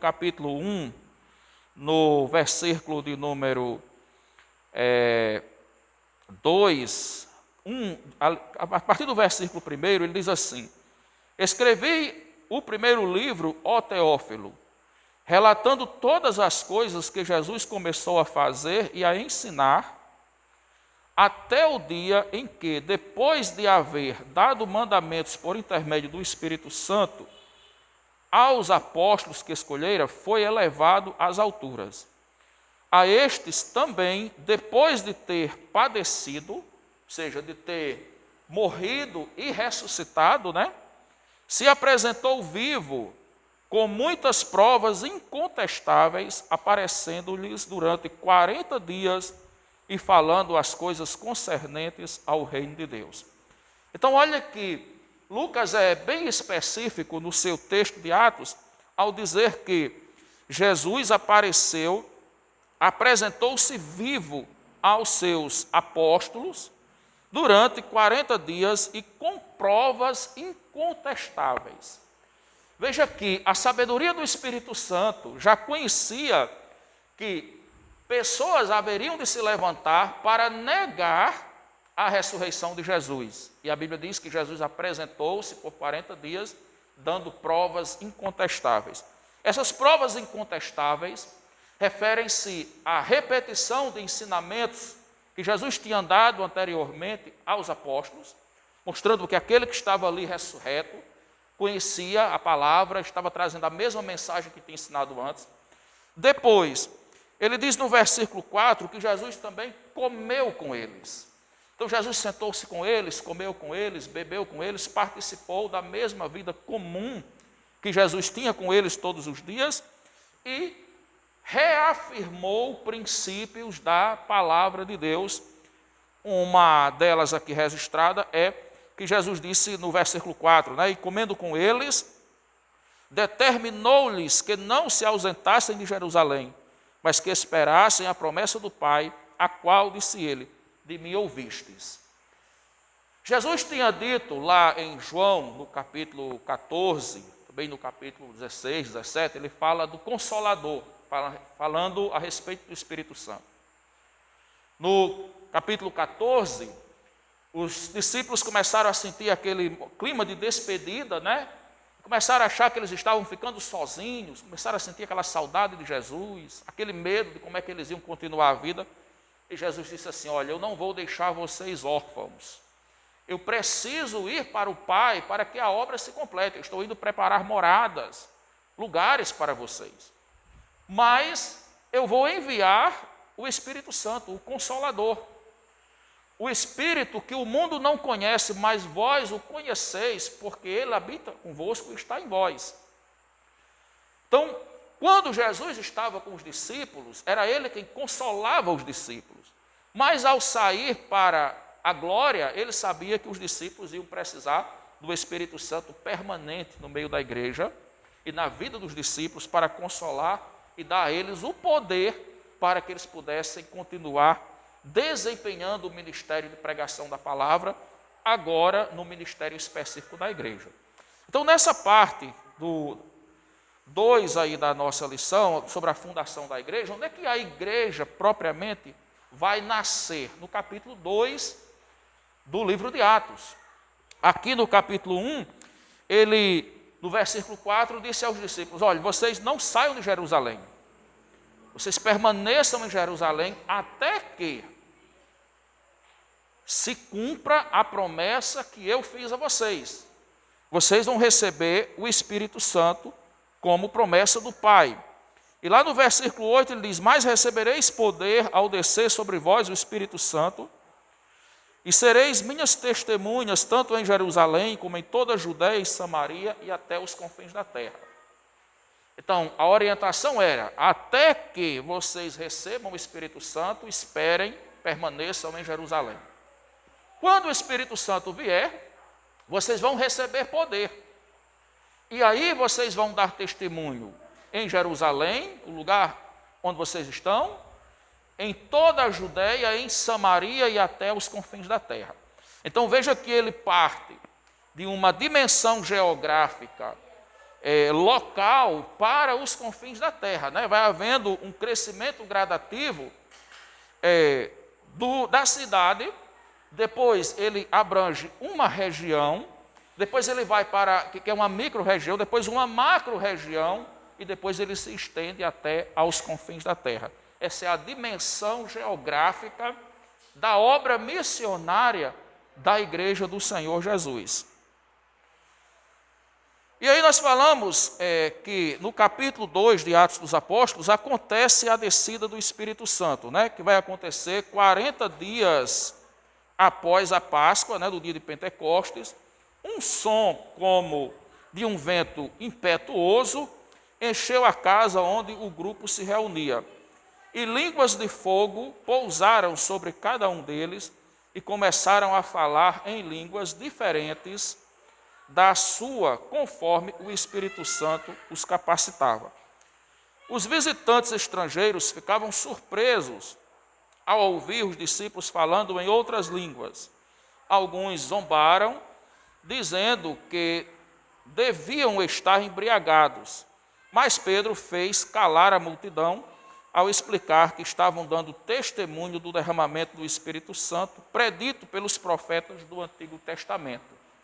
capítulo 1, no versículo de número 2, a partir do versículo 1, ele diz assim: escrevi o primeiro livro, ó Teófilo, relatando todas as coisas que Jesus começou a fazer e a ensinar, até o dia em que, depois de haver dado mandamentos por intermédio do Espírito Santo, aos apóstolos que escolhera, foi elevado às alturas. A estes também, depois de ter padecido, ou seja, de ter morrido e ressuscitado, se apresentou vivo, com muitas provas incontestáveis, aparecendo-lhes durante 40 dias e falando as coisas concernentes ao reino de Deus. Então, olha que Lucas é bem específico no seu texto de Atos, ao dizer que Jesus apareceu, apresentou-se vivo aos seus apóstolos durante 40 dias e com provas incontestáveis. Veja que a sabedoria do Espírito Santo já conhecia que pessoas haveriam de se levantar para negar a ressurreição de Jesus. E a Bíblia diz que Jesus apresentou-se por 40 dias, dando provas incontestáveis. Essas provas incontestáveis referem-se à repetição de ensinamentos que Jesus tinha dado anteriormente aos apóstolos, mostrando que aquele que estava ali ressurreto conhecia a palavra, estava trazendo a mesma mensagem que tinha ensinado antes. Depois, ele diz no versículo 4 que Jesus também comeu com eles. Então Jesus sentou-se com eles, comeu com eles, bebeu com eles, participou da mesma vida comum que Jesus tinha com eles todos os dias e reafirmou princípios da palavra de Deus. Uma delas aqui registrada é que Jesus disse no versículo 4, e comendo com eles, determinou-lhes que não se ausentassem de Jerusalém, mas que esperassem a promessa do Pai, a qual, disse ele, de mim ouvistes. Jesus tinha dito lá em João, no capítulo 14, também no capítulo 16, 17, ele fala do Consolador, falando a respeito do Espírito Santo. No capítulo 14, os discípulos começaram a sentir aquele clima de despedida, Começaram a achar que eles estavam ficando sozinhos, começaram a sentir aquela saudade de Jesus, aquele medo de como é que eles iam continuar a vida. E Jesus disse assim: olha, eu não vou deixar vocês órfãos. Eu preciso ir para o Pai para que a obra se complete. Eu estou indo preparar moradas, lugares para vocês. Mas eu vou enviar o Espírito Santo, o Consolador. O Espírito que o mundo não conhece, mas vós o conheceis, porque ele habita convosco e está em vós. Então, quando Jesus estava com os discípulos, era ele quem consolava os discípulos. Mas ao sair para a glória, ele sabia que os discípulos iam precisar do Espírito Santo permanente no meio da igreja e na vida dos discípulos para consolar e dar a eles o poder para que eles pudessem continuar desempenhando o ministério de pregação da palavra, agora no ministério específico da igreja. Então, nessa parte do 2 aí da nossa lição, sobre a fundação da igreja, onde é que a igreja propriamente vai nascer? No capítulo 2 do livro de Atos. Aqui no capítulo 1, ele, no versículo 4, disse aos discípulos: olha, vocês não saiam de Jerusalém, vocês permaneçam em Jerusalém até que se cumpra a promessa que eu fiz a vocês. Vocês vão receber o Espírito Santo como promessa do Pai. E lá no versículo 8 ele diz: mas recebereis poder ao descer sobre vós o Espírito Santo, e sereis minhas testemunhas, tanto em Jerusalém, como em toda a Judéia e Samaria, e até os confins da terra. Então, a orientação era: até que vocês recebam o Espírito Santo, esperem, permaneçam em Jerusalém. Quando o Espírito Santo vier, vocês vão receber poder. E aí vocês vão dar testemunho em Jerusalém, o lugar onde vocês estão, em toda a Judéia, em Samaria e até os confins da terra. Então veja que ele parte de uma dimensão geográfica local para os confins da terra, né? Vai havendo um crescimento gradativo da cidade, depois ele abrange uma região, depois ele vai para, que é uma micro-região, depois uma macro-região, e depois ele se estende até aos confins da terra. Essa é a dimensão geográfica da obra missionária da Igreja do Senhor Jesus. E aí nós falamos que no capítulo 2 de Atos dos Apóstolos acontece a descida do Espírito Santo, né, que vai acontecer 40 dias após a Páscoa, né, do dia de Pentecostes. Um som como de um vento impetuoso encheu a casa onde o grupo se reunia. E línguas de fogo pousaram sobre cada um deles e começaram a falar em línguas diferentes da sua, conforme o Espírito Santo os capacitava. Os visitantes estrangeiros ficavam surpresos ao ouvir os discípulos falando em outras línguas. Alguns zombaram, dizendo que deviam estar embriagados. Mas Pedro fez calar a multidão ao explicar que estavam dando testemunho do derramamento do Espírito Santo, predito pelos profetas do Antigo Testamento.